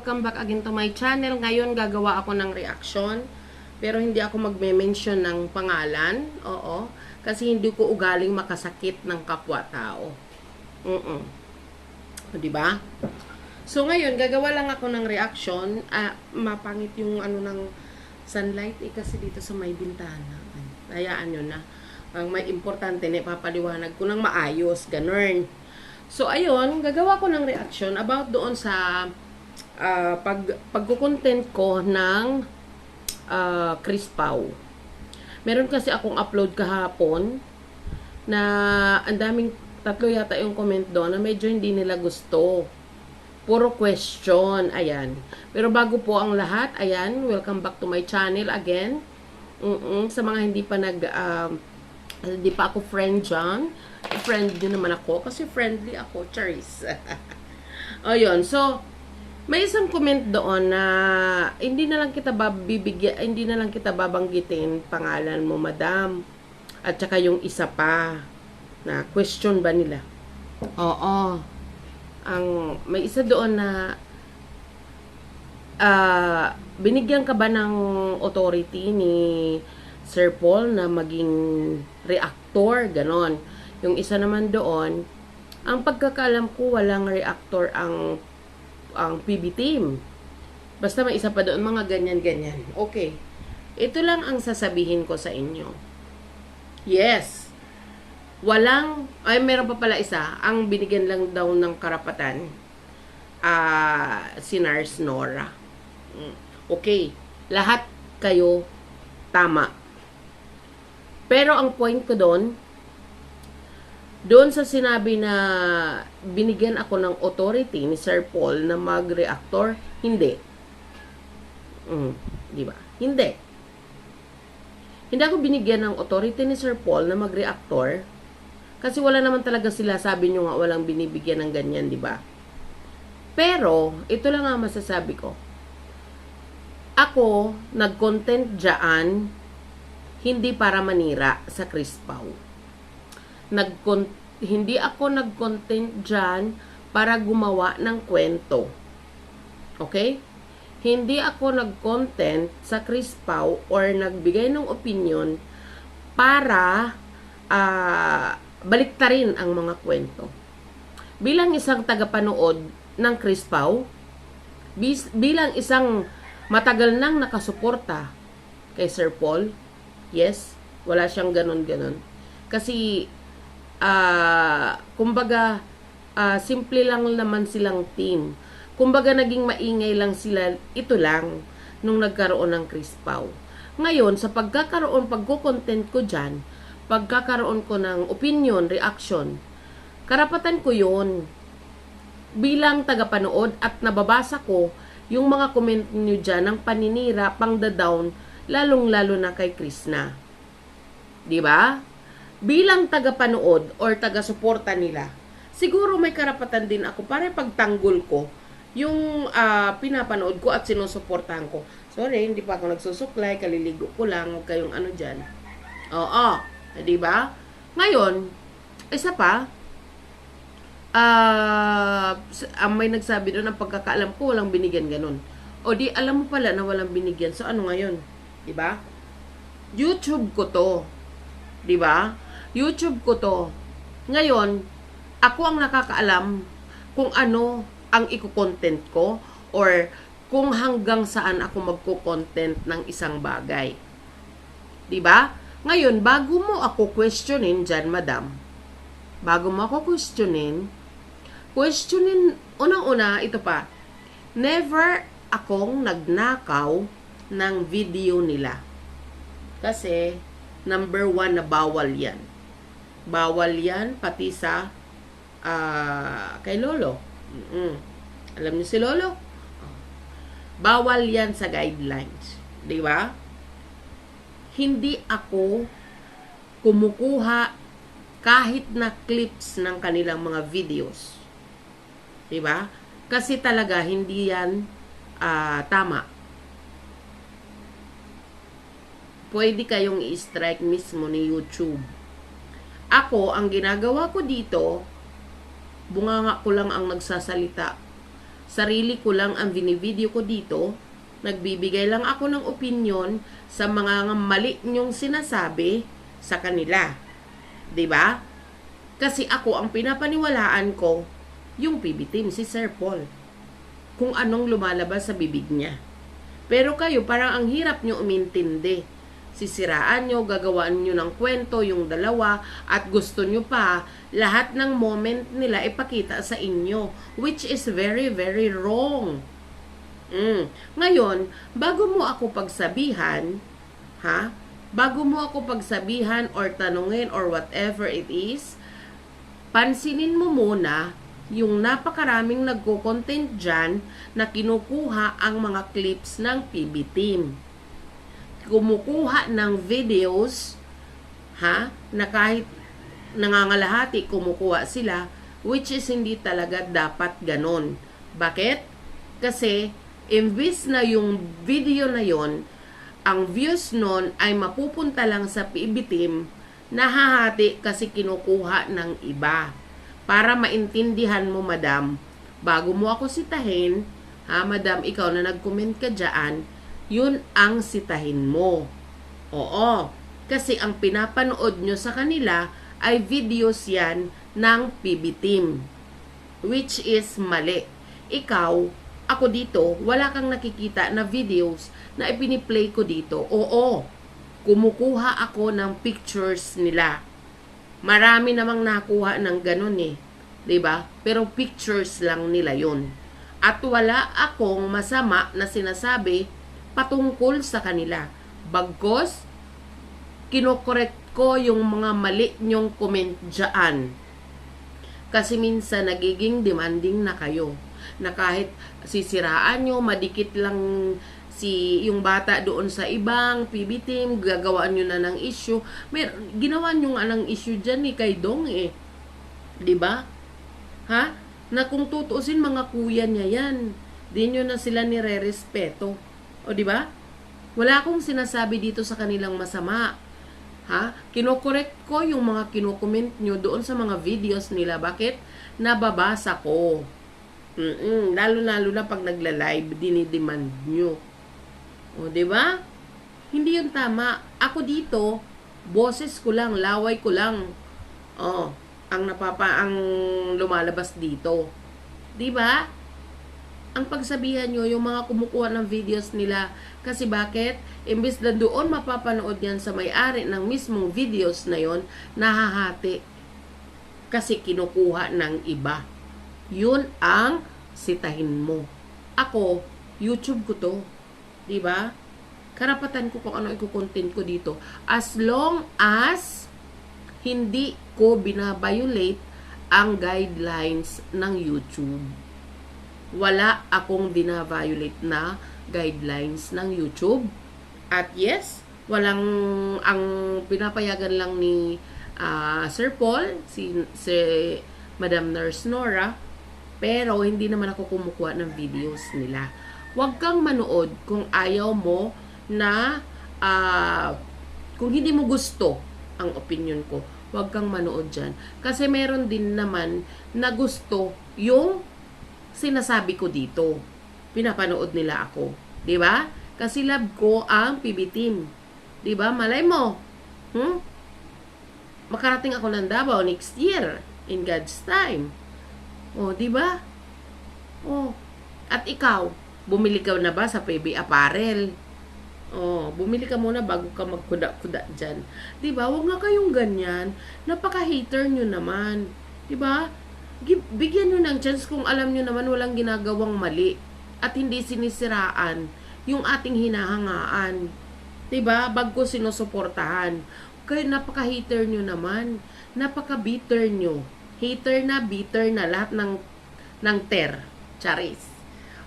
welcome back again to my channel. Ngayon gagawa ako ng reaction, pero hindi ako magme-mention ng pangalan. Oo, kasi hindi ko ugaling makasakit ng kapwa-tao. Di ba? So ngayon gagawa lang ako ng reaction. Mapangit yung ano ng sunlight kasi dito sa may bintana. Hayaan nyo na. Ang may importante na ipapaliwanag ko ng maayos, ganun. So, ayun, gagawa ko ng reaction about doon sa pagkukontent ko ng Chris Pau. Meron kasi akong upload kahapon na ang daming, 3 yata yung comment doon na medyo hindi nila gusto. Puro question, ayan. Pero bago po ang lahat, ayan, welcome back to my channel again. Sa mga hindi pa hindi pa ako friend dyan, friend din naman ako kasi friendly ako, Charis. Ayun, so may isang comment doon na hindi na lang kita babanggitin pangalan mo, madam. At saka yung isa pa na question ba nila? Oo. May isa doon na binigyan ka ba ng authority ni Sir Paul na maging reactor, ganon. Yung isa naman doon, ang pagkakalam ko walang reactor ang PB team. Basta may isa pa doon, mga ganyan-ganyan. Okay. Ito lang ang sasabihin ko sa inyo. Yes. Meron pa pala isa, ang binigyan lang daw ng karapatan si Nars Nora. Okay. Lahat kayo tama. Pero ang point ko doon sa sinabi na binigyan ako ng authority ni Sir Paul na mag-reactor, hindi. Di ba? Hindi. Hindi ako binigyan ng authority ni Sir Paul na mag-reactor kasi wala naman talaga sila, sabi nyo nga, walang binibigyan ng ganyan, di ba? Pero, ito lang ang masasabi ko. Ako, nag-content dyan, hindi para manira sa Chris Pau. Hindi ako nag-content dyan para gumawa ng kwento. Okay? Hindi ako nag-content sa Chris Pau or nagbigay ng opinion para baliktarin ang mga kwento. Bilang isang tagapanood ng Chris Pau, bilang isang matagal nang nakasuporta kay Sir Paul, yes, wala siyang ganon-ganon. Kasi, kumbaga, simple lang naman silang team. Kumbaga, naging maingay lang sila, ito lang, nung nagkaroon ng Chris Pau. Ngayon, sa pagko-content ko dyan, pagkakaroon ko ng opinion, reaction, karapatan ko yun bilang tagapanood at nababasa ko yung mga comment nyo dyan ng paninira, pang-down, lalong-lalo na kay Chris na. Diba? Bilang tagapanood or taga-suporta nila, siguro may karapatan din ako para pagtanggol ko yung pinapanood ko at sinusuportahan ko. Sorry, hindi pa ako nagsusuklay, kaliligo ko lang, huwag kayong ano dyan. Oo, diba? Ngayon, isa pa, may nagsabi doon ang pagkakaalam ko walang binigyan ganun. O di alam mo pala na walang binigyan. So ano ngayon? 'Di ba? YouTube ko 'to. 'Di ba? YouTube ko 'to. Ngayon, ako ang nakakaalam kung ano ang iko-content ko or kung hanggang saan ako magko-content ng isang bagay. 'Di ba? Ngayon, bago mo ako questionin diyan, madam. Bago mo ako questionin, unang-una, ito pa, never akong nagnakaw ng video nila. Kasi, number 1 na bawal yan. Bawal yan, pati sa, kay Lolo. Alam niyo si Lolo? Bawal yan sa guidelines. Di ba? Hindi ako kumukuha kahit na clips ng kanilang mga videos. Diba? Kasi talaga hindi yan tama. Pwede kayong i-strike mismo ni YouTube. Ako, ang ginagawa ko dito, bunganga ko lang ang nagsasalita. Sarili ko lang ang binivideo ko dito. Nagbibigay lang ako ng opinion sa mga mali nyong sinasabi sa kanila. 'Di ba? Kasi ako ang pinapaniwalaan ko yung PB team, si Sir Paul. Kung anong lumalabas sa bibig niya. Pero kayo, parang ang hirap nyo umintindi. Sisiraan nyo, gagawaan nyo ng kwento yung dalawa, at gusto nyo pa lahat ng moment nila ipakita sa inyo, which is very, very wrong. Ngayon, bago mo ako pagsabihan, bago mo ako pagsabihan or tanungin or whatever it is, pansinin mo muna yung napakaraming nagko-content dyan na kinukuha ang mga clips ng PB team. Kumukuha ng videos, na kahit nangangalahati, kumukuha sila, which is hindi talaga dapat ganon. Bakit? Kasi, imbis na yung video na yon, ang views nun ay mapupunta lang sa PB team, nahahati kasi kinukuha ng iba. Para maintindihan mo, madam, bago mo ako sitahin, madam, ikaw na nag-comment ka dyan, yun ang sitahin mo. Oo, kasi ang pinapanood nyo sa kanila ay videos yan ng PB team, which is mali. Ikaw, ako dito, wala kang nakikita na videos na ipiniplay ko dito. Oo, kumukuha ako ng pictures nila. Marami namang nakuha ng ganun 'di ba? Pero pictures lang nila 'yon. At wala akong masama na sinasabi patungkol sa kanila. Bagkos kinokorek ko yung mga mali nyong comment diyan. Kasi minsan nagiging demanding na kayo. Na kahit sisiraan nyo, madikit lang yung bata doon sa ibang PB team, gagawaan nyo na ng issue. Ginawa nyo nga ng issue dyan kay Dong 'di ba? Na kung tutuusin, mga kuya niya yan. Di nyo na sila nire-respeto. O 'di ba? Wala akong sinasabi dito sa kanilang masama. Kinokorek ko yung mga kinokomment nyo doon sa mga videos nila. Bakit? Nababasa ko. Lalo na pag nagla-live, dinidemand nyo. O, 'di ba? Hindi 'yun tama. Ako dito, boses ko lang, laway ko lang. Ang lumalabas dito. 'Di ba? Ang pagsabihan nyo, yung mga kumukuha ng videos nila. Kasi bakit? Imbes na doon mapapanood yan sa may-ari ng mismong videos na yon, nahahati. Kasi kinukuha ng iba. Yun ang sitahin mo. Ako, YouTube ko to. 'Di ba? Karapatan ko kung ano i-content ko dito. As long as hindi ko binabiolate ang guidelines ng YouTube. Wala akong binabiolate na guidelines ng YouTube. At yes, ang pinapayagan lang ni Sir Paul, si Madam Nurse Nora, pero hindi naman ako kumukuha ng videos nila. Huwag kang manood kung ayaw mo na, kung hindi mo gusto ang opinion ko. Huwag kang manood dyan. Kasi meron din naman na gusto yung sinasabi ko dito. Pinapanood nila ako. 'Di ba? Kasi love ko ang PB team. 'Di ba? Malay mo. Makarating ako ng Davao next year in God's time. 'Di ba? At ikaw, bumili ka na ba sa PB Apparel? Bumili ka muna bago ka magkuda-kuda dyan. 'Di ba? Huwag na kayong ganyan. Napaka-hater nyo naman. 'Di ba? Bigyan nyo ng chance kung alam nyo naman walang ginagawang mali at hindi sinisiraan yung ating hinahangaan. 'Di ba? Bago sinusuportahan. Kaya napaka-hater nyo naman. Napaka-bitter nyo. Hater na, bitter na, lahat ng charis.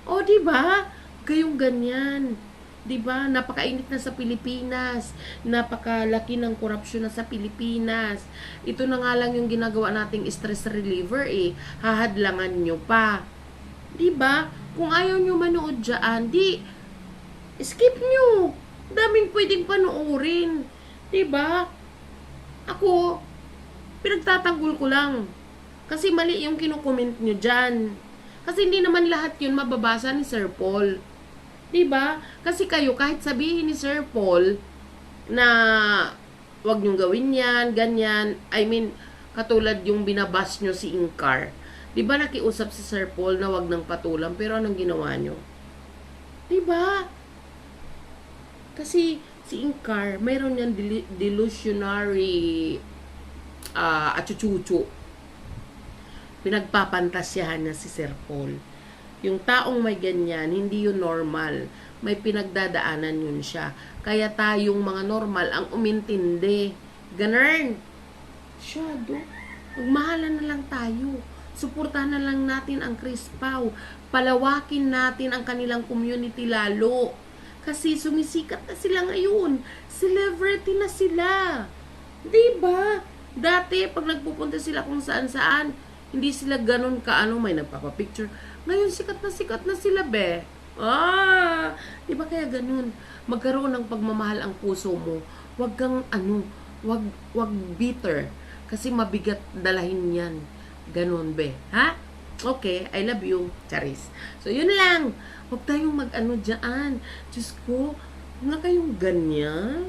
'Di ba? Kayong ganyan. 'Di ba? Napakainit na sa Pilipinas. Napakalaki ng korupsyon na sa Pilipinas. Ito na nga lang yung ginagawa nating stress reliever Hahadlangan nyo pa. 'Di ba? Kung ayaw nyo manood diyan, di skip nyo. Daming pwedeng panoorin. 'Di ba? Ako, pinagtatanggol ko lang. Kasi mali yung kino-comment nyo diyan. Kasi hindi naman lahat yun mababasa ni Sir Paul. 'Di ba? Kasi kayo, kahit sabihin ni Sir Paul na wag niyong gawin yan, ganyan, I mean, katulad yung binabas nyo si Inkar. 'Di ba nakiusap si Sir Paul na wag nang patulan, pero anong ginawa nyo? 'Di ba? Kasi si Inkar, mayroon yan delusionary achuchuchu. Pinagpapantasyahan niya si Sir Paul. Yung taong may ganyan, hindi yun normal. May pinagdadaanan yun siya. Kaya tayong mga normal ang umintindi. Ganun. Shadow. Magmahalan na lang tayo. Suportahan na lang natin ang Chris Pao. Palawakin natin ang kanilang community lalo. Kasi sumisikat na sila ngayon. Celebrity na sila. Diba? Dati, pag nagpupunta sila kung saan-saan, hindi sila ganun kaano, may nagpapapicture. Ngayon, sikat na sila, be. Di ba kaya ganun? Magkaroon ng pagmamahal ang puso mo. Wag kang, wag bitter. Kasi mabigat dalahin yan. Ganun, be. Ha? Okay, I love you. Charis. So, yun lang. Huwag tayong dyan. Diyos ko, huwag na kayong ganyan.